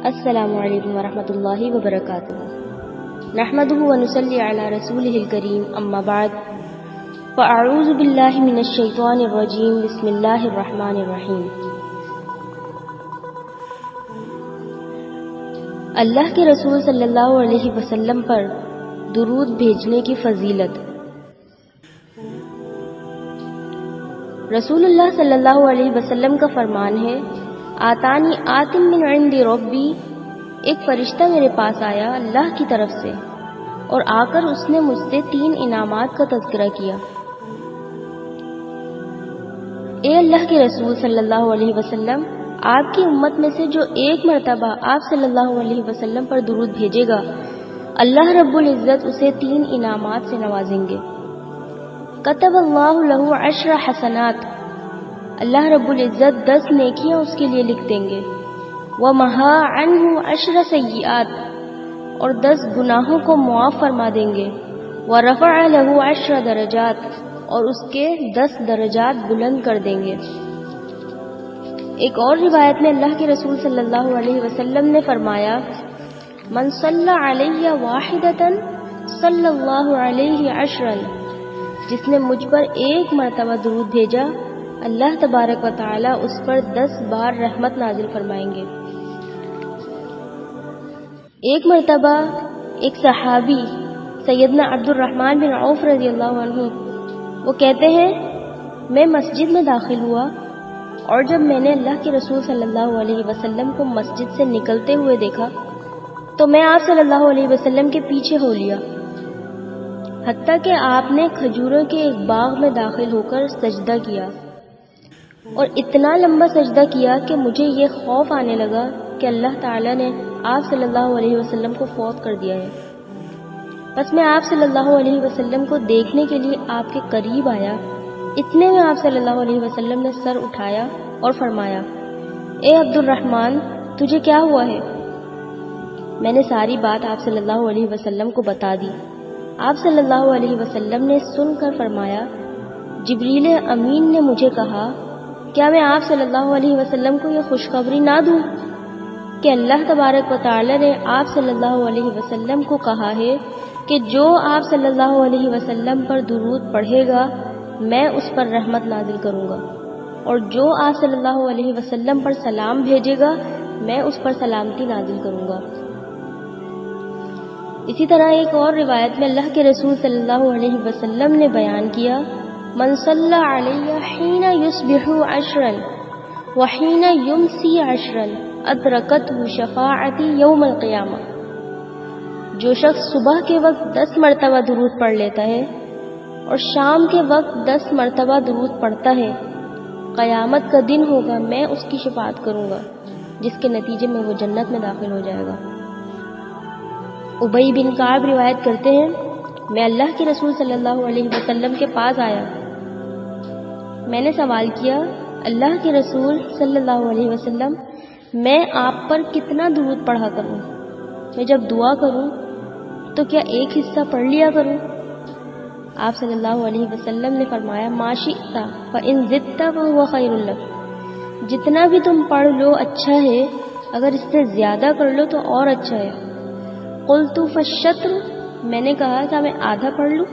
السلام علیکم ورحمۃ اللہ وبرکاتہ۔ نحمده ونصلی علی رسولہ الکریم، اما بعد فاعوذ باللہ من الشیطان الرجیم، بسم اللہ الرحمن الرحیم۔ اللہ کے رسول صلی اللہ علیہ وسلم پر درود بھیجنے کی فضیلت۔ رسول اللہ صلی اللہ علیہ وسلم کا فرمان ہے، آتانی آتم من عند ربی، ایک فرشتہ میرے پاس آیا اللہ کی طرف سے، اور آ کر اس نے مجھ سے 3 انعامات کا تذکرہ کیا۔ اے اللہ کے رسول صلی اللہ علیہ وسلم، آپ کی امت میں سے جو ایک مرتبہ آپ صلی اللہ علیہ وسلم پر درود بھیجے گا، اللہ رب العزت اسے 3 انعامات سے نوازیں گے۔ کتب اللہ لہ 10 حسنات، اللہ رب العزت 10 نیکیاں اس کے لیے لکھ دیں گے۔ ومحا عنہ 10 سیئات، اور 10 گناہوں کو معاف فرما دیں گے۔ ورفع لہ 10 درجات، اور اس کے 10 درجات بلند کر دیں گے۔ ایک اور روایت میں اللہ کے رسول صلی اللہ علیہ وسلم نے فرمایا، من صلی علیہ واحدۃ صلی اللہ علیہ 10، جس نے مجھ پر ایک مرتبہ درود بھیجا، اللہ تبارک و تعالی اس پر 10 بار رحمت نازل فرمائیں گے۔ ایک مرتبہ ایک صحابی سیدنا عبد الرحمن بن عوف رضی اللہ عنہ، وہ کہتے ہیں، میں مسجد میں داخل ہوا، اور جب میں نے اللہ کے رسول صلی اللہ علیہ وسلم کو مسجد سے نکلتے ہوئے دیکھا تو میں آپ صلی اللہ علیہ وسلم کے پیچھے ہو لیا، حتیٰ کہ آپ نے کھجوروں کے ایک باغ میں داخل ہو کر سجدہ کیا، اور اتنا لمبا سجدہ کیا کہ مجھے یہ خوف آنے لگا کہ اللہ تعالیٰ نے آپ صلی اللہ علیہ وسلم کو فوت کر دیا ہے۔ بس میں آپ صلی اللہ علیہ وسلم کو دیکھنے کے لیے آپ کے قریب آیا، اتنے میں آپ صلی اللہ علیہ وسلم نے سر اٹھایا اور فرمایا، اے عبد الرحمن، تجھے کیا ہوا ہے؟ میں نے ساری بات آپ صلی اللہ علیہ وسلم کو بتا دی۔ آپ صلی اللہ علیہ وسلم نے سن کر فرمایا، جبریل امین نے مجھے کہا، کیا میں آپ صلی اللہ علیہ وسلم کو یہ خوشخبری نہ دوں کہ اللہ تبارک و تعالی نے آپ صلی اللہ علیہ وسلم کو کہا ہے کہ جو آپ صلی اللہ علیہ وسلم پر درود پڑھے گا میں اس پر رحمت نازل کروں گا، اور جو آپ صلی اللہ علیہ وسلم پر سلام بھیجے گا میں اس پر سلامتی نازل کروں گا۔ اسی طرح ایک اور روایت میں اللہ کے رسول صلی اللہ علیہ وسلم نے بیان کیا، من صلی علیہ حین یصبح 10 وحین یمسی 10 ادرکتہ شفاعتی یوم القیامہ، جو شخص صبح کے وقت 10 مرتبہ درود پڑھ لیتا ہے اور شام کے وقت 10 مرتبہ درود پڑھتا ہے، قیامت کا دن ہوگا میں اس کی شفاعت کروں گا، جس کے نتیجے میں وہ جنت میں داخل ہو جائے گا۔ ابی بن کعب روایت کرتے ہیں، میں اللہ کے رسول صلی اللہ علیہ وسلم کے پاس آیا، میں نے سوال کیا، اللہ کے رسول صلی اللہ علیہ وسلم، میں آپ پر کتنا درود پڑھا کروں؟ میں جب دعا کروں تو کیا ایک حصہ پڑھ لیا کروں؟ آپ صلی اللہ علیہ وسلم نے فرمایا، ما شئت فإن زدت فهو خیر لک، جتنا بھی تم پڑھ لو اچھا ہے، اگر اس سے زیادہ کر لو تو اور اچھا ہے۔ قلت فالشطر، میں نے کہا کہ میں آدھا پڑھ لوں؟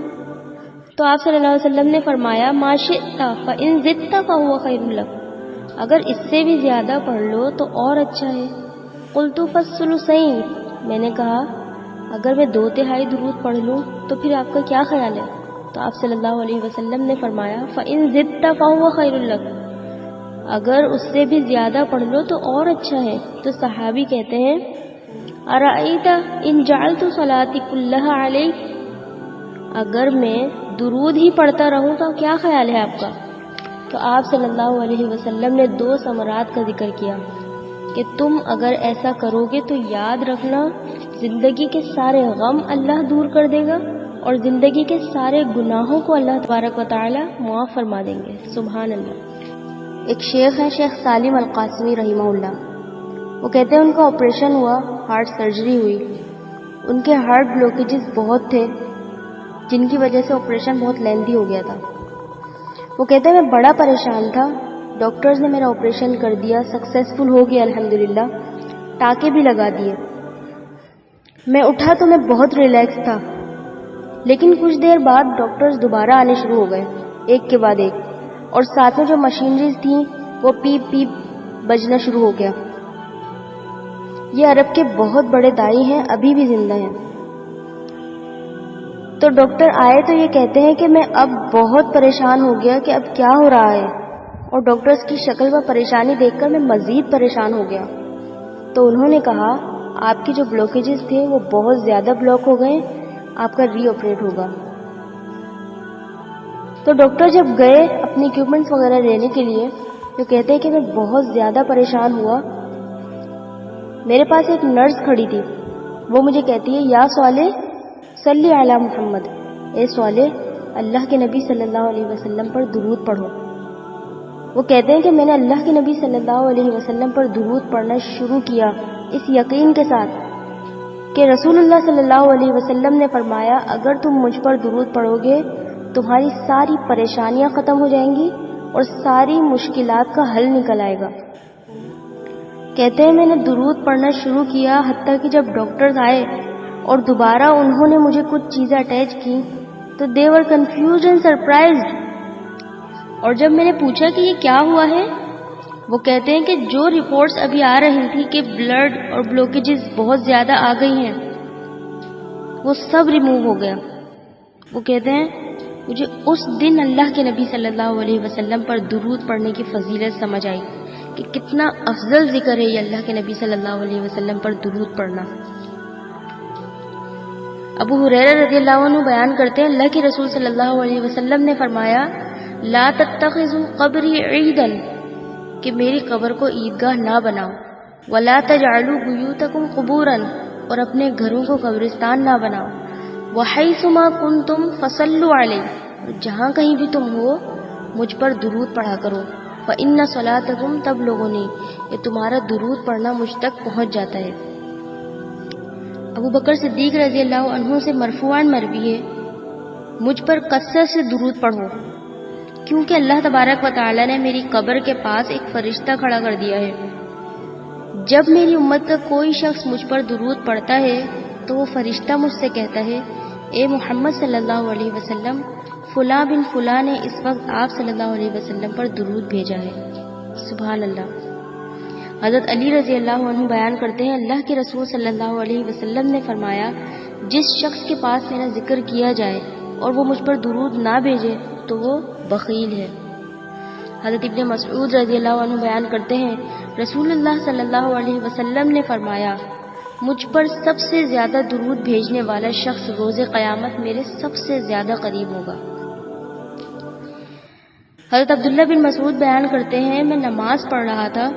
تو آپ صلی اللہ علیہ وسلم نے فرمایا، ما شئت فإن زدت فهو خیر لک، اگر اس سے بھی زیادہ پڑھ لو تو اور اچھا ہے۔ قلت فالثلثین، میں نے کہا اگر میں 2/3 درود پڑھ لوں تو پھر آپ کا کیا خیال ہے؟ تو آپ صلی اللہ علیہ وسلم نے فرمایا، فإن زدت فهو خیر لک، اگر اس سے بھی زیادہ پڑھ لو تو اور اچھا ہے۔ تو صحابی کہتے ہیں، ارأیت ان جعلت صلاتی کلھا علیک، اگر میں درود ہی پڑھتا رہوں تو کیا خیال ہے آپ کا؟ تو آپ صلی اللہ علیہ وسلم نے 2 ثمرات کا ذکر کیا کہ تم اگر ایسا کرو گے تو یاد رکھنا زندگی کے سارے غم اللہ دور کر دے گا، اور زندگی کے سارے گناہوں کو اللہ تبارک و تعالی معاف فرما دیں گے۔ سبحان اللہ۔ ایک شیخ ہے، شیخ سالم القاسمی رحمہ اللہ، وہ کہتے ہیں ان کا آپریشن ہوا، ہارٹ سرجری ہوئی، ان کے ہارٹ بلوکیجز بہت تھے جن کی وجہ سے آپریشن بہت لیندی ہو گیا تھا۔ وہ کہتے ہیں میں بڑا پریشان تھا، ڈاکٹرز نے میرا آپریشن کر دیا، سکسیسفل ہو گیا الحمدللہ، ٹانکے بھی لگا دیے۔ میں اٹھا تو میں بہت ریلیکس تھا، لیکن کچھ دیر بعد ڈاکٹرز دوبارہ آنے شروع ہو گئے، ایک کے بعد ایک، اور ساتھ میں جو مشینریز تھیں وہ پیپ پیپ بجنا شروع ہو گیا۔ یہ عرب کے بہت بڑے دائی ہیں، ابھی بھی زندہ ہیں۔ تو ڈاکٹر آئے تو یہ کہتے ہیں کہ میں اب بہت پریشان ہو گیا کہ اب کیا ہو رہا ہے، اور ڈاکٹرز کی شکل پر پریشانی دیکھ کر میں مزید پریشان ہو گیا۔ تو انہوں نے کہا آپ کی جو بلاکیجز تھے وہ بہت زیادہ بلاک ہو گئے، آپ کا ری آپریٹ ہوگا۔ تو ڈاکٹر جب گئے اپنی اکوپمنٹس وغیرہ لینے کے لیے تو کہتے ہیں کہ میں بہت زیادہ پریشان ہوا۔ میرے پاس ایک نرس کھڑی تھی، وہ مجھے کہتی ہے یا صالح صلی علی محمد، اے صالح اللہ کے نبی صلی اللہ علیہ وسلم پر درود پڑھو۔ وہ کہتے ہیں کہ میں نے اللہ کے نبی صلی اللہ علیہ وسلم پر درود پڑھنا شروع کیا اس یقین کے ساتھ کہ رسول اللہ صلی اللہ علیہ وسلم نے فرمایا اگر تم مجھ پر درود پڑھو گے تمہاری ساری پریشانیاں ختم ہو جائیں گی اور ساری مشکلات کا حل نکل آئے گا۔ کہتے ہیں میں نے درود پڑھنا شروع کیا، حتیٰ کہ جب ڈاکٹرز آئے اور دوبارہ انہوں نے مجھے کچھ چیزیں اٹیچ کی تو they were confused and surprised۔ اور جب میں نے پوچھا کہ یہ کیا ہوا ہے، وہ کہتے ہیں کہ جو رپورٹس ابھی آ رہی تھی کہ بلڈ اور بلوکیجز بہت زیادہ آ گئی ہیں وہ سب ریموو ہو گیا۔ وہ کہتے ہیں مجھے اس دن اللہ کے نبی صلی اللہ علیہ وسلم پر درود پڑھنے کی فضیلت سمجھ آئی کہ کتنا افضل ذکر ہے یہ اللہ کے نبی صلی اللہ علیہ وسلم پر درود پڑھنا۔ ابو ہریرہ رضی اللہ عنہ بیان کرتے ہیں اللہ کے رسول صلی اللہ علیہ وسلم نے فرمایا لا تتخذوا قبری عیدا، کہ میری قبر کو عیدگاہ نہ بناؤ، ولا تجعلوا بیوتکم قبورا، اور اپنے گھروں کو قبرستان نہ بناؤ، وحیثما کنتم فصلوا علی، جہاں کہیں بھی تم ہو مجھ پر درود پڑھا کرو، فإن صلاتکم تبلغنی، یہ تمہارا درود پڑھنا مجھ تک پہنچ جاتا ہے۔ ابو بکر صدیق رضی اللہ عنہ سے مرفوعاً مروی ہے مجھ پر کثرت سے درود پڑھو، کیونکہ اللہ تبارک و تعالی نے میری قبر کے پاس ایک فرشتہ کھڑا کر دیا ہے۔ جب میری امت کا کوئی شخص مجھ پر درود پڑھتا ہے تو وہ فرشتہ مجھ سے کہتا ہے اے محمد صلی اللہ علیہ وسلم، فلاں بن فلاں نے اس وقت آپ صلی اللہ علیہ وسلم پر درود بھیجا ہے۔ سبحان اللہ۔ حضرت علی رضی اللہ عنہ بیان کرتے ہیں اللہ کے رسول صلی اللہ علیہ وسلم نے فرمایا جس شخص کے پاس میرا ذکر کیا جائے اور وہ مجھ پر درود نہ بھیجے تو وہ بخیل ہے۔ حضرت ابن مسعود رضی اللہ عنہ بیان کرتے ہیں رسول اللہ صلی اللہ علیہ وسلم نے فرمایا مجھ پر سب سے زیادہ درود بھیجنے والا شخص روز قیامت میرے سب سے زیادہ قریب ہوگا۔ حضرت عبداللہ بن مسعود بیان کرتے ہیں میں نماز پڑھ رہا تھا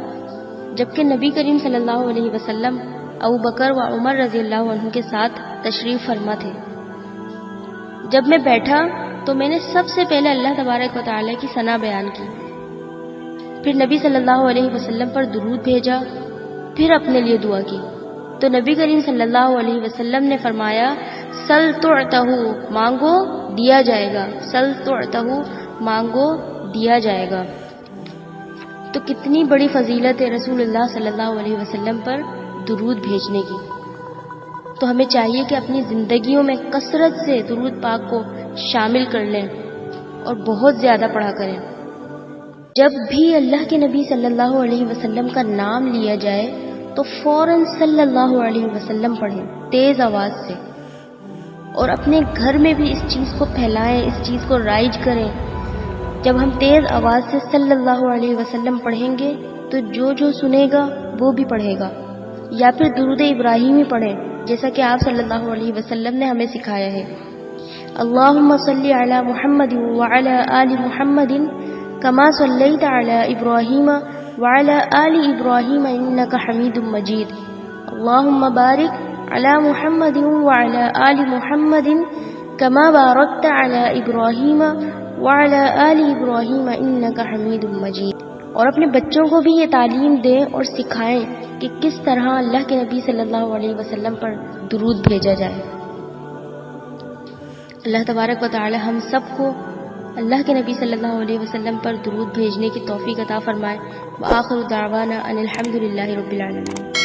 جبکہ نبی کریم صلی اللہ علیہ وسلم ابو بکر و عمر رضی اللہ عنہ کے ساتھ تشریف فرما تھے۔ جب میں بیٹھا تو میں نے سب سے پہلے اللہ تبارک و تعالی کی ثنا بیان کی، پھر نبی صلی اللہ علیہ وسلم پر درود بھیجا، پھر اپنے لیے دعا کی تو نبی کریم صلی اللہ علیہ وسلم نے فرمایا سل تعطہ، مانگو دیا جائے گا، سل تعطہ، مانگو دیا جائے گا۔ تو کتنی بڑی فضیلت ہے رسول اللہ صلی اللہ علیہ وسلم پر درود بھیجنے کی۔ تو ہمیں چاہیے کہ اپنی زندگیوں میں کثرت سے درود پاک کو شامل کر لیں اور بہت زیادہ پڑھا کریں۔ جب بھی اللہ کے نبی صلی اللہ علیہ وسلم کا نام لیا جائے تو فوراً صلی اللہ علیہ وسلم پڑھیں تیز آواز سے، اور اپنے گھر میں بھی اس چیز کو پھیلائیں، اس چیز کو رائج کریں۔ جب ہم تیز آواز سے صلی اللہ علیہ وسلم پڑھیں گے تو جو سنے گا وہ بھی پڑھے گا، یا پھر درود ابراہیمی پڑھیں جیسا کہ آپ صلی اللہ علیہ وسلم نے ہمیں سکھایا ہے۔ اللہم صلی علی محمد وعلی آل محمد کما صلیت علی ابراہیم وعلی آل ابراہیم انک حمید مجید، اللہم بارک علی محمد وعلی آل محمد کما بارکت علی ابراہیم وعلی آل ابراہیم انک حمید مجید۔ اور اپنے بچوں کو بھی یہ تعلیم دیں اور سکھائیں کہ کس طرح اللہ کے نبی صلی اللہ علیہ وسلم پر درود بھیجا جائے۔ اللہ تبارک و تعالی ہم سب کو اللہ کے نبی صلی اللہ علیہ وسلم پر درود بھیجنے کی توفیق عطا فرمائے۔ وآخر دعوانا ان الحمد للہ رب العالمین۔